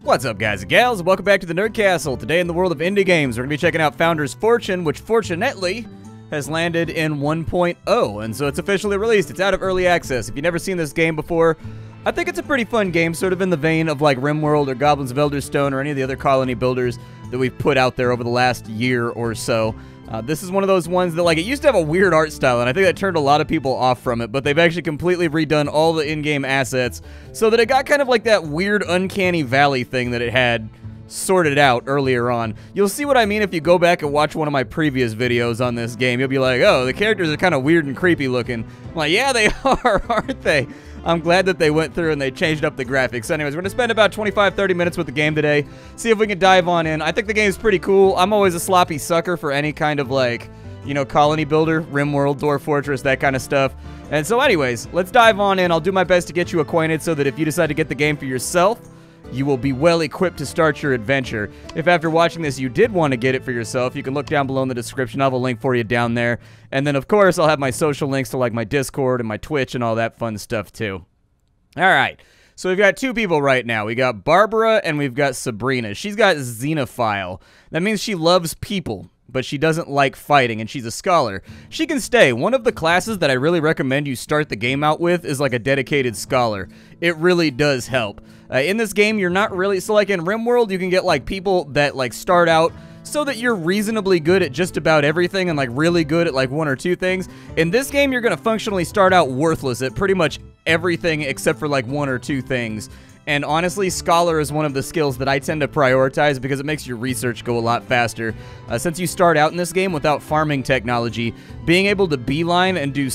What's up, guys and gals? Welcome back to the Nerd Castle. Today in the world of indie games, we're going to be checking out Founder's Fortune, which fortunately has landed in 1.0, and so it's officially released. It's out of early access. If you've never seen this game before, I think it's a pretty fun game, sort of in the vein of like Rimworld or Goblins of Elderstone or any of the other colony builders that we've put out there over the last year or so. This is one of those ones that, like, it used to have a weird art style, and I think that turned a lot of people off from it, but they've actually completely redone all the in-game assets so that it got kind of like that weird uncanny valley thing that it had sorted out earlier on. You'll see what I mean if you go back and watch one of my previous videos on this game. You'll be like, oh, the characters are kind of weird and creepy looking. I'm like, yeah, they are, aren't they? I'm glad that they went through and they changed up the graphics. Anyways, we're going to spend about 25-30 minutes with the game today. See if we can dive on in. I think the game's pretty cool. I'm always a sloppy sucker for any kind of, like, you know, colony builder, Rimworld, Dwarf Fortress, that kind of stuff. And so anyways, let's dive on in. I'll do my best to get you acquainted so that if you decide to get the game for yourself, you will be well equipped to start your adventure. If after watching this you did want to get it for yourself, you can look down below in the description. I'll have a link for you down there. And then, of course, I'll have my social links to, like, my Discord and my Twitch and all that fun stuff, too. All right, so we've got two people right now. We got Barbara and we've got Sabrina. She's got Xenophile. That means she loves people, but she doesn't like fighting, and she's a scholar. She can stay. One of the classes that I really recommend you start the game out with is like a dedicated scholar. It really does help. In this game, you're not really... So like in Rimworld, you can get like people that like start out so that you're reasonably good at just about everything and like really good at like one or two things. In this game, you're going to functionally start out worthless at pretty much everything except for like one or two things. And honestly, Scholar is one of the skills that I tend to prioritize because it makes your research go a lot faster. Since you start out in this game without farming technology, being able to beeline and do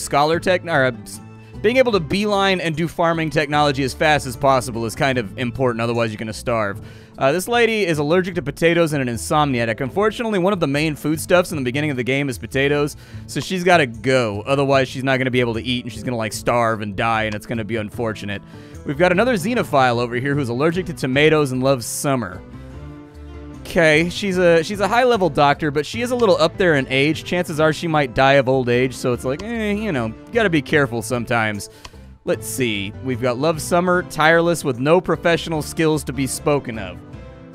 being able to beeline and do farming technology as fast as possible is kind of important, otherwise you're going to starve. This lady is allergic to potatoes and an insomniac. Unfortunately, one of the main foodstuffs in the beginning of the game is potatoes, so she's got to go. Otherwise, she's not going to be able to eat, and she's going to, like, starve and die, and it's going to be unfortunate. We've got another Xenophile over here who's allergic to tomatoes and loves summer. Okay, she's a high-level doctor, but she is a little up there in age. Chances are she might die of old age, so it's like, you know, you got to be careful sometimes. Let's see. We've got Love Summer, Tireless with no professional skills to be spoken of.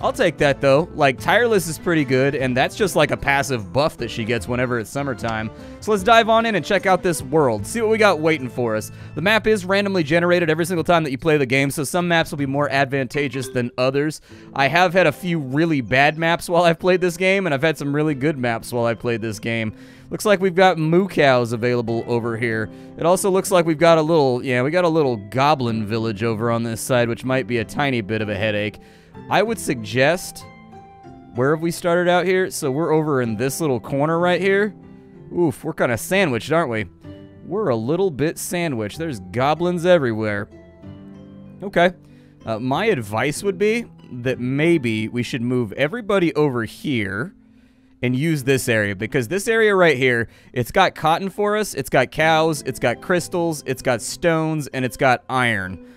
I'll take that, though. Like, Tireless is pretty good, and that's just like a passive buff that she gets whenever it's summertime. So let's dive on in and check out this world. See what we got waiting for us. The map is randomly generated every single time that you play the game, so some maps will be more advantageous than others. I have had a few really bad maps while I've played this game, and I've had some really good maps while I've played this game. Looks like we've got moo cows available over here. It also looks like we've got a little, we got a little Goblin Village over on this side, which might be a tiny bit of a headache. I would suggest, where have we started out here? So we're over in this little corner right here. Oof, we're kind of sandwiched, aren't we? We're a little bit sandwiched. There's goblins everywhere. Okay. My advice would be that maybe we should move everybody over here and use this area, because this area right here, it's got cotton for us, it's got cows, it's got crystals, it's got stones, and it's got iron.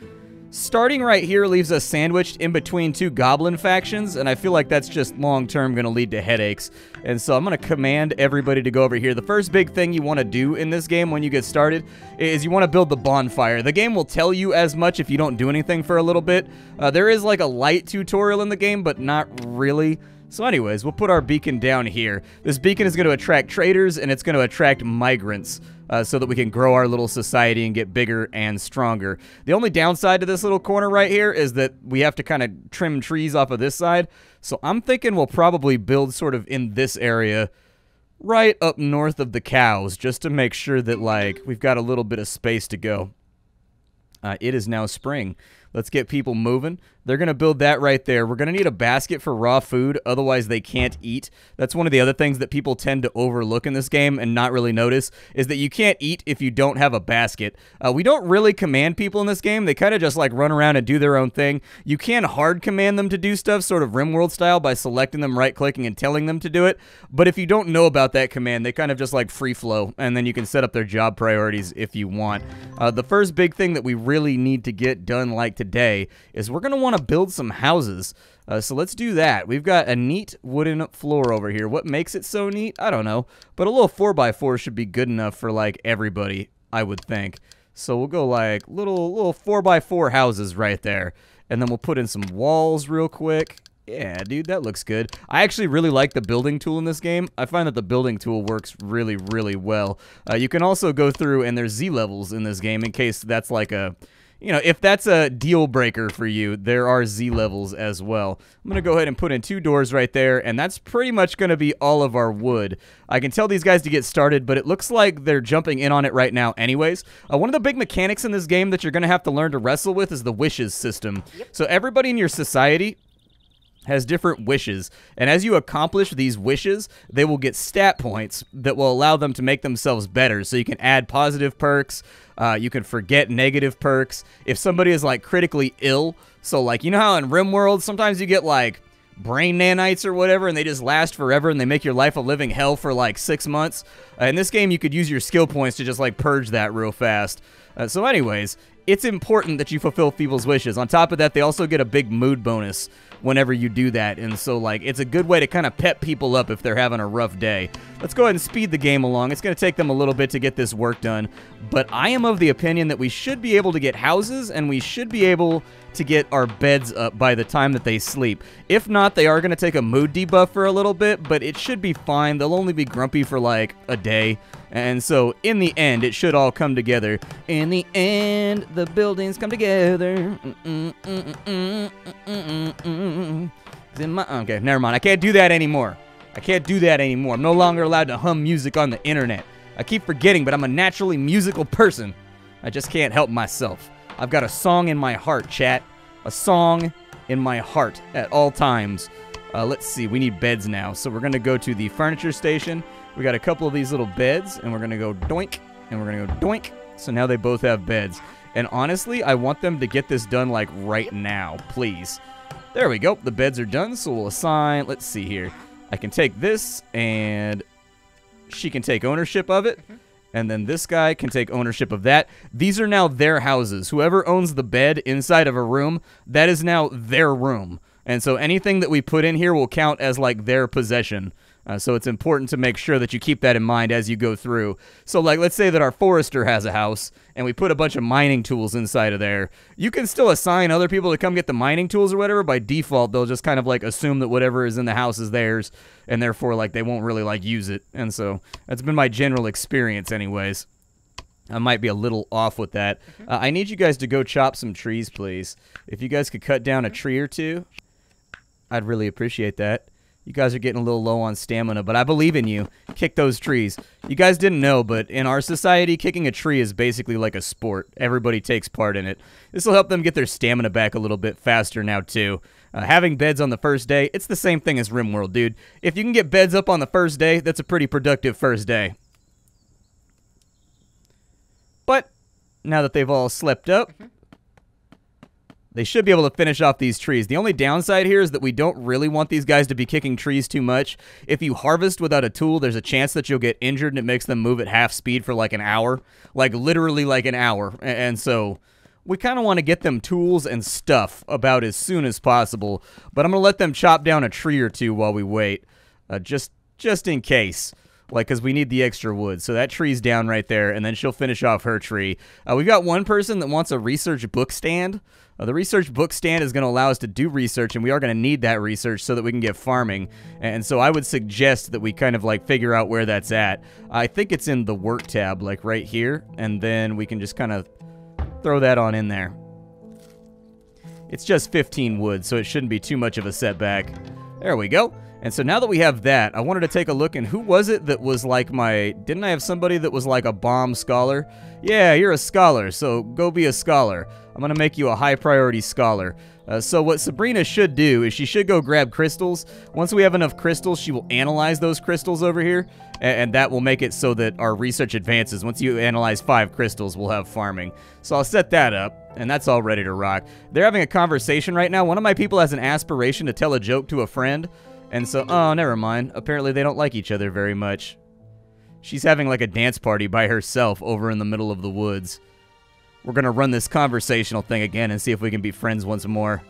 Starting right here leaves us sandwiched in between two goblin factions, and I feel like that's just long-term going to lead to headaches. And so I'm going to command everybody to go over here. The first big thing you want to do in this game when you get started is you want to build the bonfire. The game will tell you as much if you don't do anything for a little bit. There is like a light tutorial in the game, but not really. So anyways, we'll put our beacon down here. This beacon is going to attract traders, and it's going to attract migrants so that we can grow our little society and get bigger and stronger. The only downside to this little corner right here is that we have to kind of trim trees off of this side. So I'm thinking we'll probably build sort of in this area right up north of the cows just to make sure that, like, we've got a little bit of space to go. It is now spring. Let's get people moving. They're going to build that right there. We're going to need a basket for raw food, otherwise they can't eat. That's one of the other things that people tend to overlook in this game and not really notice, is that you can't eat if you don't have a basket. We don't really command people in this game. They kind of just like run around and do their own thing. You can hard command them to do stuff, sort of Rimworld style, by selecting them, right-clicking, and telling them to do it. But if you don't know about that command, they kind of just like free flow, and then you can set up their job priorities if you want. The first big thing that we really need to get done like today is we're going to want to build some houses. So let's do that. We've got a neat wooden floor over here. What makes it so neat? I don't know. But a little 4x4 should be good enough for like everybody, I would think. So we'll go like little 4x4 houses right there. And then we'll put in some walls real quick. Yeah, dude, that looks good. I actually really like the building tool in this game. I find that the building tool works really, really well. You can also go through, and there's Z levels in this game in case that's like a... You know, if that's a deal breaker for you, there are Z levels as well. I'm going to go ahead and put in 2 doors right there, and that's pretty much going to be all of our wood. I can tell these guys to get started, but it looks like they're jumping in on it right now anyways. One of the big mechanics in this game that you're going to have to learn to wrestle with is the wishes system. Yep. So everybody in your society has different wishes, and as you accomplish these wishes, they will get stat points that will allow them to make themselves better. So you can add positive perks, you can forget negative perks. If somebody is like critically ill, so like, you know how in Rimworld sometimes you get like brain nanites or whatever, and they just last forever and they make your life a living hell for like 6 months. In this game, you could use your skill points to just like purge that real fast. So anyways, it's important that you fulfill people's wishes. On top of that, they also get a big mood bonus whenever you do that, and so like it's a good way to kind of pep people up if they're having a rough day. Let's go ahead and speed the game along. It's going to take them a little bit to get this work done, but I am of the opinion that we should be able to get houses, and we should be able to get our beds up by the time that they sleep. If not, they are going to take a mood debuff for a little bit, but it should be fine. They'll only be grumpy for like a day, and so in the end, it should all come together. In the end, the buildings come together. Okay, never mind. I can't do that anymore. I can't do that anymore. I'm no longer allowed to hum music on the internet. I keep forgetting, but I'm a naturally musical person. I just can't help myself. I've got a song in my heart, chat. A song in my heart at all times. Let's see. We need beds now. So we're going to go to the furniture station. We got a couple of these little beds, and we're going to go doink, and we're going to go doink. So now they both have beds. And honestly, I want them to get this done like right now, please. There we go. The beds are done, so we'll assign. Let's see here. I can take this, and she can take ownership of it. And then this guy can take ownership of that. These are now their houses. Whoever owns the bed inside of a room, that is now their room. And so anything that we put in here will count as like their possession. So it's important to make sure that you keep that in mind as you go through. So like, let's say that our forester has a house and we put a bunch of mining tools inside of there. You can still assign other people to come get the mining tools or whatever. By default, they'll just kind of like assume that whatever is in the house is theirs, and therefore like they won't really like use it. And so that's been my general experience anyways. I might be a little off with that. I need you guys to go chop some trees, please. If you guys could cut down a tree or two, I'd really appreciate that. You guys are getting a little low on stamina, but I believe in you. Kick those trees. You guys didn't know, but in our society, kicking a tree is basically like a sport. Everybody takes part in it. This will help them get their stamina back a little bit faster now, too. Having beds on the first day, it's the same thing as Rimworld, dude. If you can get beds up on the first day, that's a pretty productive first day. But now that they've all slept up, they should be able to finish off these trees. The only downside here is that we don't really want these guys to be kicking trees too much. If you harvest without a tool, there's a chance that you'll get injured and it makes them move at half speed for like an hour. Like literally like an hour. And so we kind of want to get them tools and stuff about as soon as possible. But I'm going to let them chop down a tree or two while we wait. Just in case. Like, because we need the extra wood. So that tree's down right there, and then she'll finish off her tree. We've got one person that wants a research book stand. The research book stand is going to allow us to do research, and we are going to need that research so that we can get farming. And so I would suggest that we kind of, like, figure out where that's at. I think it's in the work tab, like, right here. And then we can just kind of throw that on in there. It's just 15 wood, so it shouldn't be too much of a setback. There we go. And so now that we have that, I wanted to take a look, and who was it that was like my... Didn't I have somebody that was like a bomb scholar? Yeah, you're a scholar, so go be a scholar. I'm going to make you a high-priority scholar. So what Sabrina should do is she should go grab crystals. Once we have enough crystals, she will analyze those crystals over here, and that will make it so that our research advances. Once you analyze 5 crystals, we'll have farming. So I'll set that up, and that's all ready to rock. They're having a conversation right now. One of my people has an aspiration to tell a joke to a friend. And so, oh, never mind. Apparently they don't like each other very much. She's having like a dance party by herself over in the middle of the woods. We're going to run this conversational thing again and see if we can be friends once more.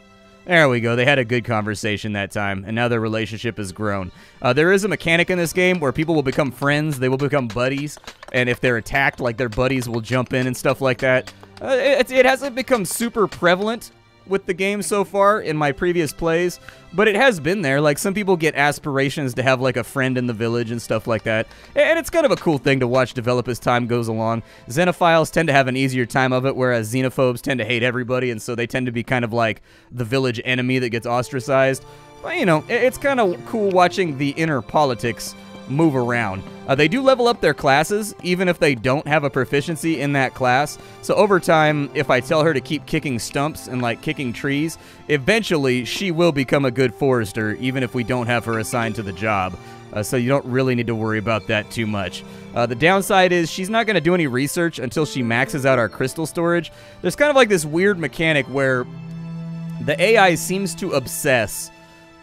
There we go. They had a good conversation that time, and now their relationship has grown. There is a mechanic in this game where people will become friends. They will become buddies, and if they're attacked, like their buddies will jump in and stuff like that. It hasn't become super prevalent with the game so far in my previous plays, but it has been there. Like, some people get aspirations to have, like, a friend in the village and stuff like that, and it's kind of a cool thing to watch develop as time goes along. Xenophiles tend to have an easier time of it, whereas xenophobes tend to hate everybody, and so they tend to be kind of like the village enemy that gets ostracized. But, you know, it's kind of cool watching the inner politics move around. They do level up their classes, even if they don't have a proficiency in that class. So over time, if I tell her to keep kicking stumps and, like, kicking trees, eventually she will become a good forester, even if we don't have her assigned to the job. So you don't really need to worry about that too much. The downside is she's not going to do any research until she maxes out our crystal storage. There's kind of like this weird mechanic where the AI seems to obsess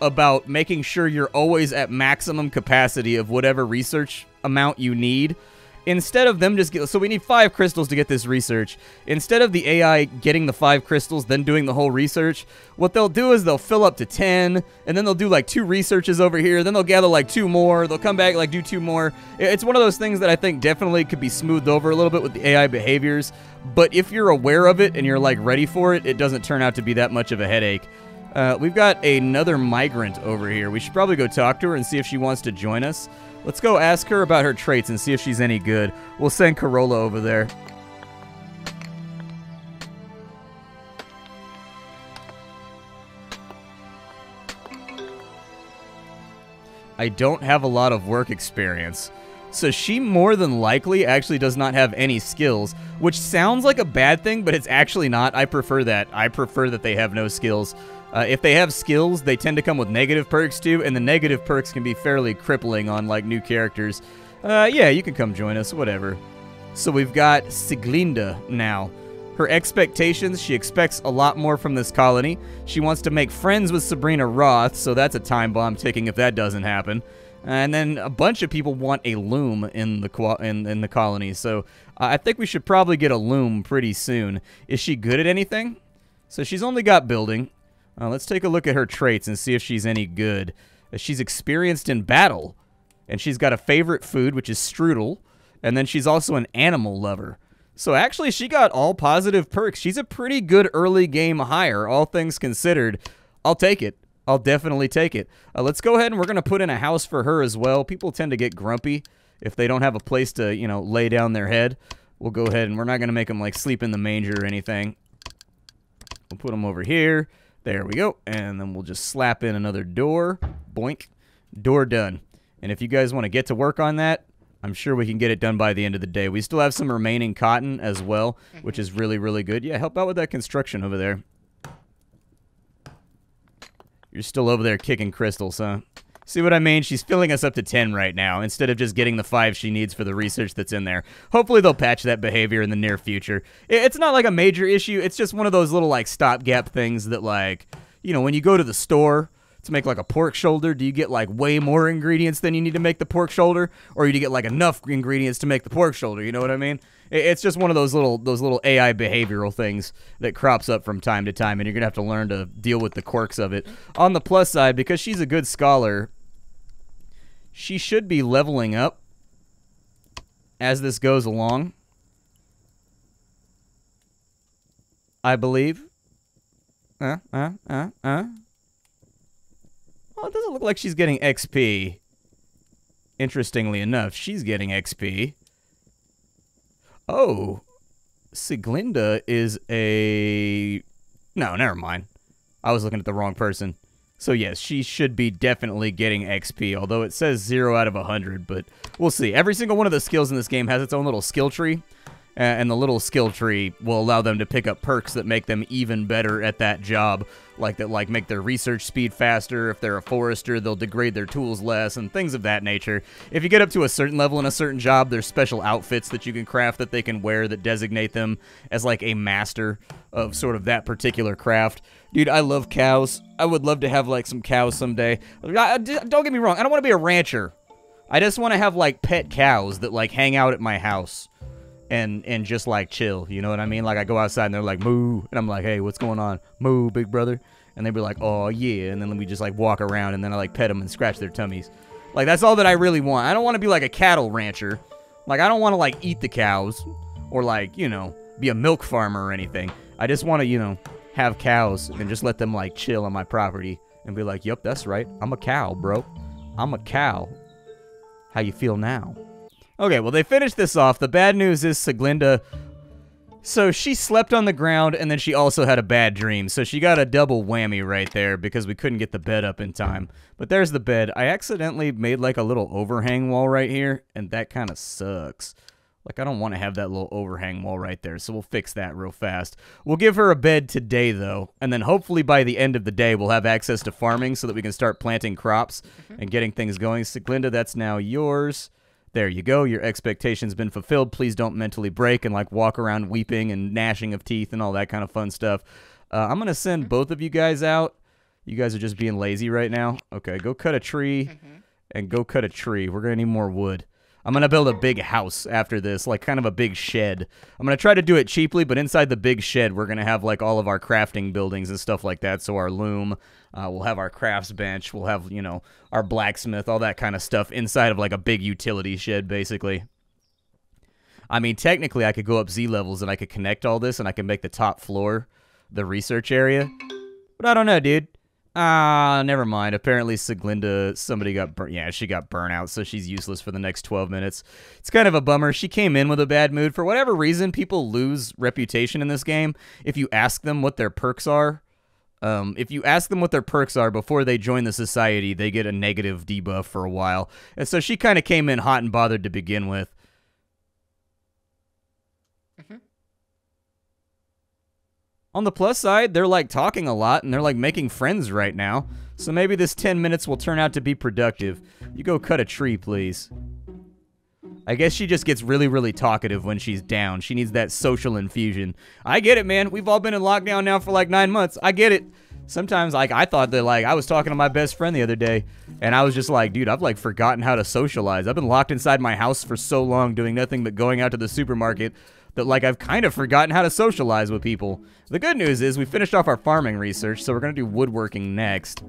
about making sure you're always at maximum capacity of whatever research amount you need. Instead of them just so we need 5 crystals to get this research. Instead of the AI getting the 5 crystals, then doing the whole research, what they'll do is they'll fill up to 10, and then they'll do like 2 researches over here, then they'll gather like 2 more, they'll come back, like, do 2 more. It's one of those things that I think definitely could be smoothed over a little bit with the AI behaviors, but if you're aware of it and you're, like, ready for it, it doesn't turn out to be that much of a headache. We've got another migrant over here. We should probably go talk to her and see if she wants to join us. Let's go ask her about her traits and see if she's any good. We'll send Corolla over there. I don't have a lot of work experience. So she more than likely actually does not have any skills, which sounds like a bad thing, but it's actually not. I prefer that. I prefer that they have no skills. If they have skills, they tend to come with negative perks too, and the negative perks can be fairly crippling on, like, new characters. Yeah, you can come join us, whatever. So we've got Siglinda now. Her expectations, she expects a lot more from this colony. She wants to make friends with Sabrina Roth, so that's a time bomb ticking if that doesn't happen. And then a bunch of people want a loom in the colony, so I think we should probably get a loom pretty soon. Is she good at anything? So she's only got building. Let's take a look at her traits and see if she's any good. She's experienced in battle, and she's got a favorite food, which is strudel, and then she's also an animal lover. So actually, she got all positive perks. She's a pretty good early game hire, all things considered. I'll take it. I'll definitely take it. Let's go ahead and we're going to put in a house for her as well. People tend to get grumpy if they don't have a place to, you know, lay down their head. We'll go ahead and we're not going to make them, like, sleep in the manger or anything. We'll put them over here. There we go. And then we'll just slap in another door. Boink. Door done. And if you guys want to get to work on that, I'm sure we can get it done by the end of the day. We still have some remaining cotton as well, which is really, really good. Yeah, help out with that construction over there. You're still over there kicking crystals, huh? See what I mean? She's filling us up to 10 right now, instead of just getting the 5 she needs for the research that's in there. Hopefully they'll patch that behavior in the near future. It's not like a major issue. It's just one of those little, like, stopgap things that, like, you know, when you go to the store to make, like, a pork shoulder, do you get, like, way more ingredients than you need to make the pork shoulder? Or do you get, like, enough ingredients to make the pork shoulder? You know what I mean? It's just one of those little AI behavioral things that crops up from time to time, and you're going to have to learn to deal with the quirks of it. On the plus side, because she's a good scholar, she should be leveling up as this goes along, I believe. Well, it doesn't look like she's getting XP. Interestingly enough, she's getting XP. Oh, Siglinda is a... No, never mind. I was looking at the wrong person. So yes, she should be definitely getting XP, although it says 0 out of 100, but we'll see. Every single one of the skills in this game has its own little skill tree, and the little skill tree will allow them to pick up perks that make them even better at that job, like make their research speed faster. If they're a forester, they'll degrade their tools less, and things of that nature. If you get up to a certain level in a certain job, there's special outfits that you can craft that they can wear that designate them as, like, a master of sort of that particular craft. Dude, I love cows. I would love to have, like, some cows someday. Don't get me wrong, I don't want to be a rancher. I just want to have, like, pet cows that, like, hang out at my house and just, like, chill. You know what I mean? Like, I go outside and they're like, moo. And I'm like, hey, what's going on? Moo, big brother. And they'd be like, oh, yeah. And then we just, like, walk around and then I, like, pet them and scratch their tummies. Like, that's all that I really want. I don't want to be, like, a cattle rancher. Like, I don't want to, like, eat the cows or, like, you know, be a milk farmer or anything. I just want to, you know, have cows and just let them, like, chill on my property and be like, yep, that's right. I'm a cow, bro. I'm a cow. How you feel now? Okay, well, they finished this off. The bad news is Siglinda... So she slept on the ground, and then she also had a bad dream. So she got a double whammy right there because we couldn't get the bed up in time. But there's the bed. I accidentally made like a little overhang wall right here, and that kind of sucks. Like, I don't want to have that little overhang wall right there, so we'll fix that real fast. We'll give her a bed today, though, and then hopefully by the end of the day, we'll have access to farming so that we can start planting crops and getting things going. Siglinda, that's now yours. There you go. Your expectation's been fulfilled. Please don't mentally break and, like, walk around weeping and gnashing of teeth and all that kind of fun stuff. I'm going to send both of you guys out. You guys are just being lazy right now. Okay, go cut a tree and go cut a tree. We're going to need more wood. I'm going to build a big house after this, like kind of a big shed. I'm going to try to do it cheaply, but inside the big shed, we're going to have like all of our crafting buildings and stuff like that. So our loom, we'll have our crafts bench, we'll have, you know, our blacksmith, all that kind of stuff inside of like a big utility shed, basically. I mean, technically, I could go up Z levels and I could connect all this and I can make the top floor the research area. But I don't know, dude. Never mind. Apparently, Siglinda, somebody got burnt. Yeah, she got burnt out, so she's useless for the next 12 minutes. It's kind of a bummer. She came in with a bad mood. For whatever reason, people lose reputation in this game if you ask them what their perks are. If you ask them what their perks are before they join the society, they get a negative debuff for a while. And so she kind of came in hot and bothered to begin with. On the plus side, they're like talking a lot and they're like making friends right now. So maybe this 10 minutes will turn out to be productive. You go cut a tree, please. I guess she just gets really, really talkative when she's down. She needs that social infusion. I get it, man. We've all been in lockdown now for like 9 months. I get it. Sometimes, like, I thought that, like, I was talking to my best friend the other day, and I was just like, dude, I've, like, forgotten how to socialize. I've been locked inside my house for so long doing nothing but going out to the supermarket that, like, I've kind of forgotten how to socialize with people. The good news is we finished off our farming research, so we're going to do woodworking next.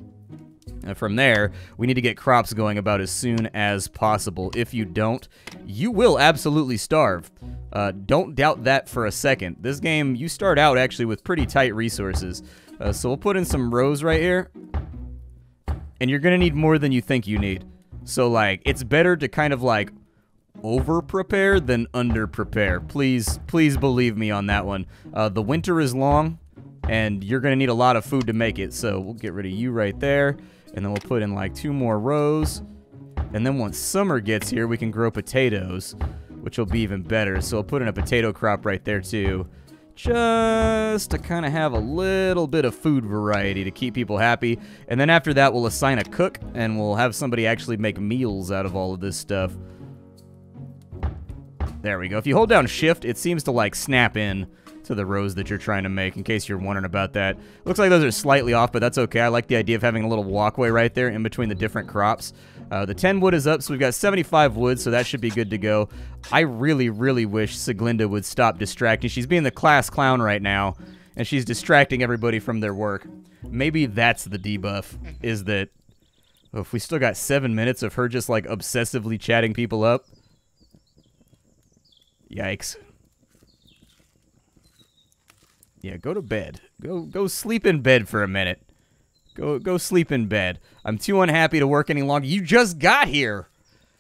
And from there, we need to get crops going about as soon as possible. If you don't, you will absolutely starve. Don't doubt that for a second. This game, you start out actually with pretty tight resources. So we'll put in some rows right here. And you're going to need more than you think you need. So, like, it's better to kind of, like, over-prepare than under-prepare. Please believe me on that one. The winter is long, and you're going to need a lot of food to make it. So we'll get rid of you right there. And then we'll put in, like, 2 more rows. And then once summer gets here, we can grow potatoes, which will be even better. So we'll put in a potato crop right there, too. Just to kind of have a little bit of food variety to keep people happy. And then after that, we'll assign a cook, and we'll have somebody actually make meals out of all of this stuff. There we go. If you hold down shift, it seems to, like, snap in to the rows that you're trying to make, in case you're wondering about that. Looks like those are slightly off, but that's okay. I like the idea of having a little walkway right there in between the different crops. The 10 wood is up, so we've got 75 wood, so that should be good to go. I really, really wish Siglinda would stop distracting. She's being the class clown right now, and she's distracting everybody from their work. Maybe that's the debuff, is that if we still got 7 minutes of her just, like, obsessively chatting people up. Yikes. Yeah, go to bed. Go sleep in bed for a minute. Go sleep in bed. I'm too unhappy to work any longer. You just got here.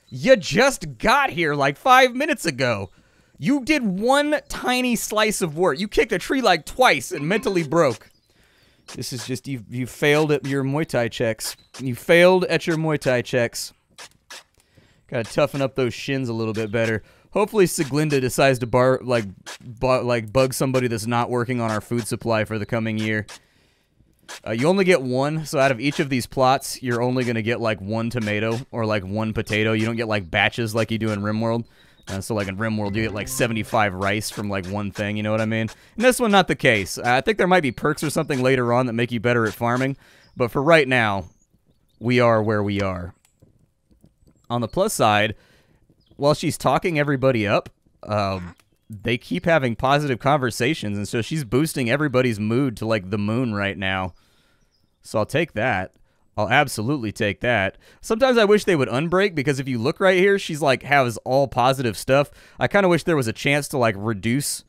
You just got here like 5 minutes ago. You did one tiny slice of work. You kicked a tree like twice and mentally broke. This is just, you failed at your Muay Thai checks. You failed at your Muay Thai checks. Gotta toughen up those shins a little bit better. Hopefully Siglinda decides to bug somebody that's not working on our food supply for the coming year. You only get one, so out of each of these plots, you're only going to get, like, 1 tomato or, like, 1 potato. You don't get, like, batches like you do in Rimworld. So, like, in Rimworld, you get, like, 75 rice from, like, 1 thing, you know what I mean? And this one, not the case. I think there might be perks or something later on that make you better at farming. But for right now, we are where we are. On the plus side, while she's talking everybody up, they keep having positive conversations, and so she's boosting everybody's mood to, like, the moon right now. So I'll take that. I'll absolutely take that. Sometimes I wish they would unbreak, because if you look right here, she's, like, has all positive stuff. I kind of wish there was a chance to, like, reduce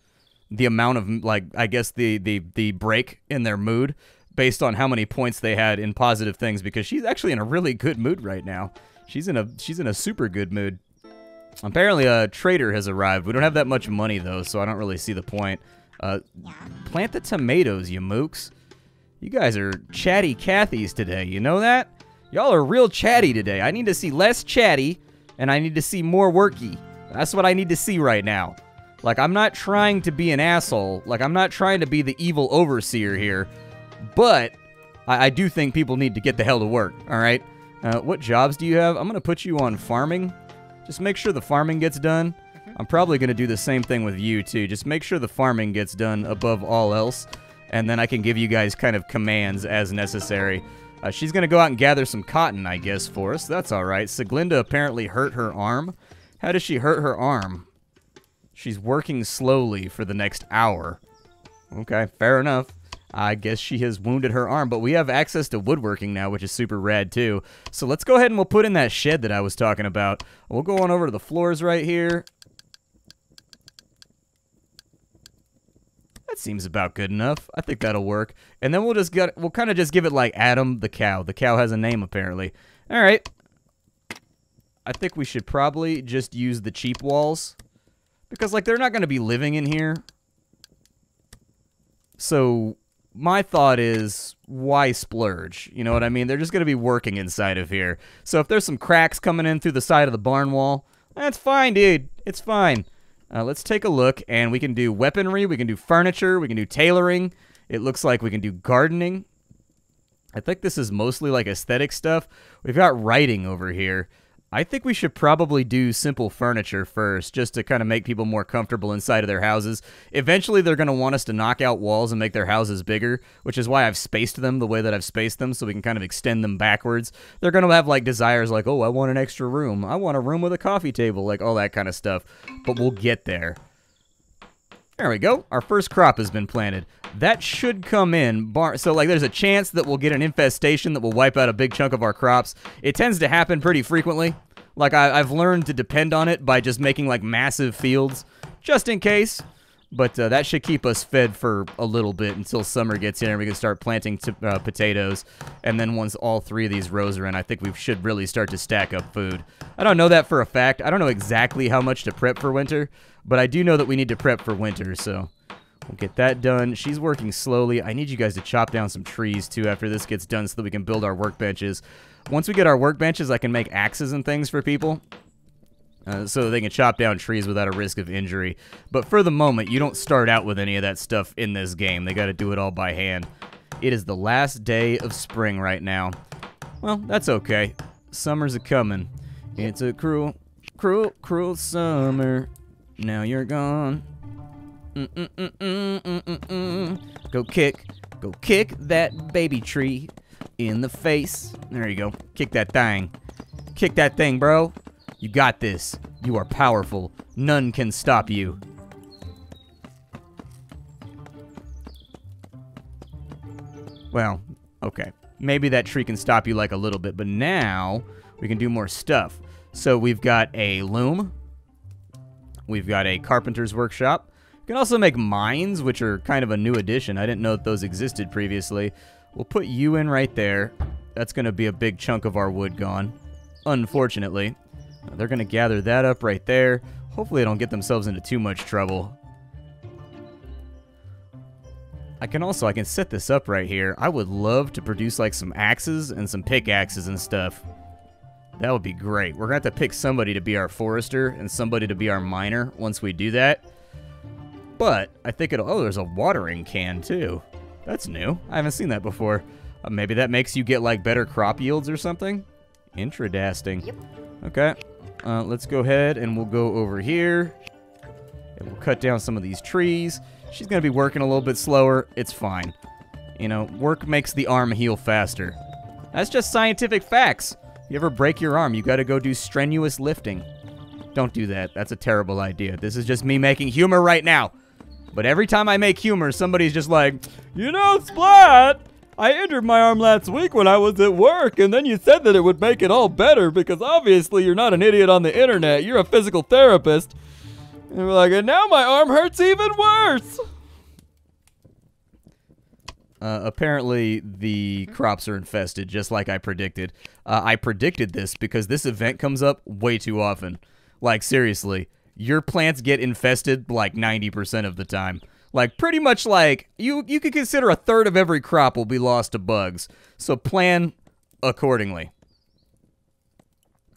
the amount of, like, I guess the break in their mood based on how many points they had in positive things, because she's actually in a really good mood right now. She's in a super good mood. Apparently a trader has arrived. We don't have that much money though, so I don't really see the point. Plant the tomatoes, you mooks. You guys are chatty Cathys today, you know that? Y'all are real chatty today. I need to see less chatty, and I need to see more worky. That's what I need to see right now. Like, I'm not trying to be an asshole. Like, I'm not trying to be the evil overseer here. But I do think people need to get the hell to work, all right? What jobs do you have? I'm going to put you on farming. Just make sure the farming gets done. I'm probably going to do the same thing with you, too. Just make sure the farming gets done above all else. And then I can give you guys kind of commands as necessary. She's going to go out and gather some cotton, I guess, for us. That's all right. Siglinda apparently hurt her arm. How does she hurt her arm? She's working slowly for the next hour. Okay, fair enough. I guess she has wounded her arm, but we have access to woodworking now, which is super rad, too. So let's go ahead and we'll put in that shed that I was talking about. We'll go on over to the floors right here. That seems about good enough. I think that'll work. And then we'll kind of just give it like Adam the cow. The cow has a name, apparently. All right. I think we should probably just use the cheap walls, because, like, they're not going to be living in here. So my thought is, why splurge? You know what I mean? They're just going to be working inside of here. So if there's some cracks coming in through the side of the barn wall, that's fine, dude. It's fine. Let's take a look, and we can do weaponry, we can do furniture, we can do tailoring. It looks like we can do gardening. I think this is mostly like aesthetic stuff. We've got writing over here. I think we should probably do simple furniture first, just to kind of make people more comfortable inside of their houses. Eventually, they're going to want us to knock out walls and make their houses bigger, which is why I've spaced them the way that I've spaced them, so we can kind of extend them backwards. They're going to have, like, desires like, oh, I want an extra room. I want a room with a coffee table, like all that kind of stuff. But we'll get there. There we go. Our first crop has been planted. That should come in. So, like, there's a chance that we'll get an infestation that will wipe out a big chunk of our crops. It tends to happen pretty frequently. Like, I've learned to depend on it by just making, like, massive fields, just in case. But that should keep us fed for a little bit until summer gets here and we can start planting potatoes. And then once all three of these rows are in, I think we should really start to stack up food. I don't know that for a fact. I don't know exactly how much to prep for winter, but I do know that we need to prep for winter, so we'll get that done. She's working slowly. I need you guys to chop down some trees, too, after this gets done so that we can build our workbenches. Once we get our workbenches, I can make axes and things for people. So that they can chop down trees without a risk of injury. But for the moment, you don't start out with any of that stuff in this game. They got to do it all by hand. It is the last day of spring right now. Well, that's okay. Summer's a-coming. It's a cruel, cruel, cruel summer. Now you're gone. Go kick that baby tree in the face. There you go. Kick that thing. Kick that thing, bro. You got this. You are powerful. None can stop you. Well, okay. Maybe that tree can stop you like a little bit, but now we can do more stuff. So we've got a loom. We've got a carpenter's workshop. You can also make mines, which are kind of a new addition. I didn't know that those existed previously. We'll put you in right there. That's going to be a big chunk of our wood gone, unfortunately. They're going to gather that up right there. Hopefully they don't get themselves into too much trouble. I can set this up right here. I would love to produce like some axes and some pickaxes and stuff. That would be great. We're going to have to pick somebody to be our forester and somebody to be our miner once we do that. But I think it'll... Oh, there's a watering can too. That's new. I haven't seen that before. Maybe that makes you get like better crop yields or something? Interesting. Yep. Okay. Let's go ahead and we'll go over here. And we'll cut down some of these trees. She's going to be working a little bit slower. It's fine. You know, work makes the arm heal faster. That's just scientific facts. You ever break your arm, you got to go do strenuous lifting. Don't do that. That's a terrible idea. This is just me making humor right now. But every time I make humor, somebody's just like, you know, Splat, I injured my arm last week when I was at work, and then you said that it would make it all better because obviously you're not an idiot on the internet. You're a physical therapist. And we're like, and now my arm hurts even worse. Apparently, the crops are infested, just like I predicted. I predicted this because this event comes up way too often. Like, seriously, your plants get infested like 90% of the time. Like, pretty much like, you could consider a third of every crop will be lost to bugs. So plan accordingly.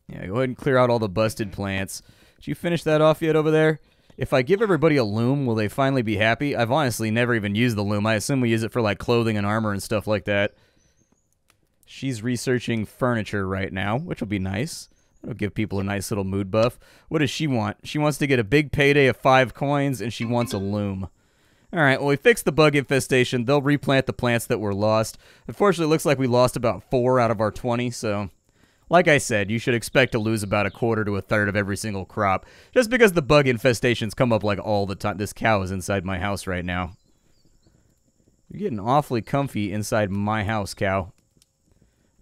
Yeah, go ahead and clear out all the busted plants. Did you finish that off yet over there? If I give everybody a loom, will they finally be happy? I've honestly never even used the loom. I assume we use it for, like, clothing and armor and stuff like that. She's researching furniture right now, which will be nice. It'll give people a nice little mood buff. What does she want? She wants to get a big payday of 5 coins, and she wants a loom. Alright, well, we fixed the bug infestation. They'll replant the plants that were lost. Unfortunately, it looks like we lost about 4 out of our 20, so... Like I said, you should expect to lose about a quarter to a third of every single crop, just because the bug infestations come up like all the time. This cow is inside my house right now. You're getting awfully comfy inside my house, cow.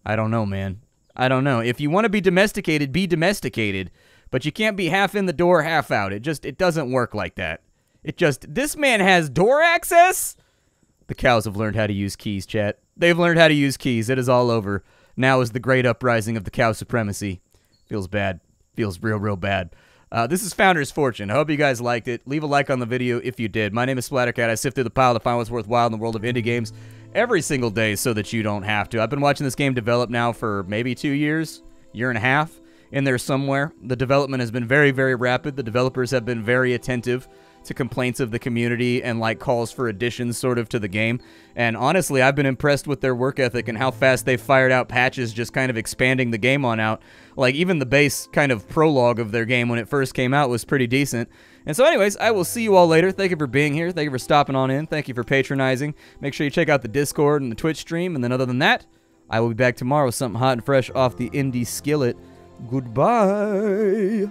I don't know, man. I don't know. If you want to be domesticated, but you can't be half in the door, half out. It doesn't work like that. This man has door access? The cows have learned how to use keys, chat. They've learned how to use keys. It is all over. Now is the great uprising of the cow supremacy. Feels bad. Feels real, real bad. This is Founder's Fortune. I hope you guys liked it. Leave a like on the video if you did. My name is Splattercat. I sift through the pile to find what's worthwhile in the world of indie games every single day so that you don't have to. I've been watching this game develop now for maybe 2 years, year and a half, in there somewhere. The development has been very, very rapid. The developers have been very attentive to complaints of the community and like calls for additions sort of to the game. And honestly, I've been impressed with their work ethic and how fast they've fired out patches, just kind of expanding the game on out. Like even the base kind of prologue of their game when it first came out was pretty decent. And so anyways, I will see you all later. Thank you for being here. Thank you for stopping on in. Thank you for patronizing. Make sure you check out the Discord and the Twitch stream. And then other than that, I will be back tomorrow with something hot and fresh off the indie skillet. Goodbye.